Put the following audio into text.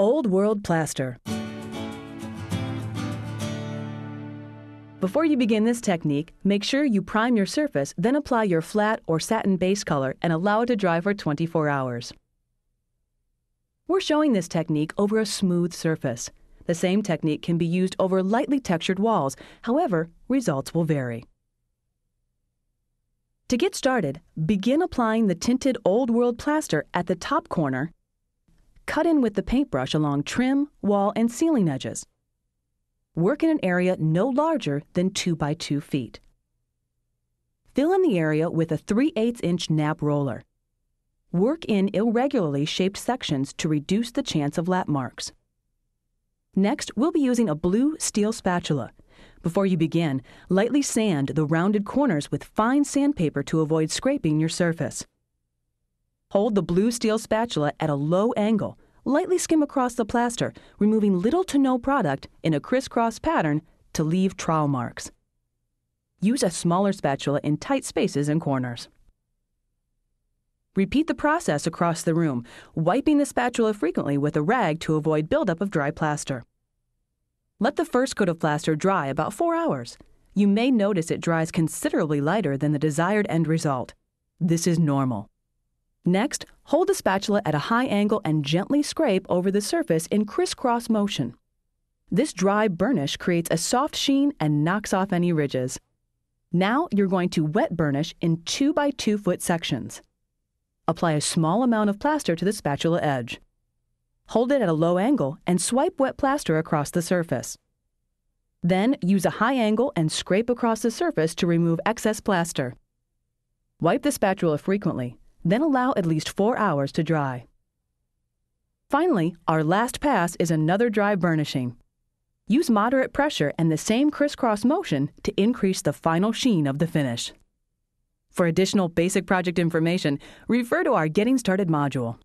Old World Plaster. Before you begin this technique, make sure you prime your surface, then apply your flat or satin base color and allow it to dry for 24 hours. We're showing this technique over a smooth surface. The same technique can be used over lightly textured walls. However, results will vary. To get started, begin applying the tinted Old World Plaster at the top corner. Cut in with the paintbrush along trim, wall, and ceiling edges. Work in an area no larger than 2 by 2 feet. Fill in the area with a 3/8-inch nap roller. Work in irregularly shaped sections to reduce the chance of lap marks. Next, we'll be using a blue steel spatula. Before you begin, lightly sand the rounded corners with fine sandpaper to avoid scraping your surface. Hold the blue steel spatula at a low angle. Lightly skim across the plaster, removing little to no product in a crisscross pattern to leave trowel marks. Use a smaller spatula in tight spaces and corners. Repeat the process across the room, wiping the spatula frequently with a rag to avoid buildup of dry plaster. Let the first coat of plaster dry about 4 hours. You may notice it dries considerably lighter than the desired end result. This is normal. Next, hold the spatula at a high angle and gently scrape over the surface in crisscross motion. This dry burnish creates a soft sheen and knocks off any ridges. Now you're going to wet burnish in 2 by 2 foot sections. Apply a small amount of plaster to the spatula edge. Hold it at a low angle and swipe wet plaster across the surface. Then use a high angle and scrape across the surface to remove excess plaster. Wipe the spatula frequently. Then allow at least 4 hours to dry. Finally, our last pass is another dry burnishing. Use moderate pressure and the same crisscross motion to increase the final sheen of the finish. For additional basic project information, refer to our Getting Started module.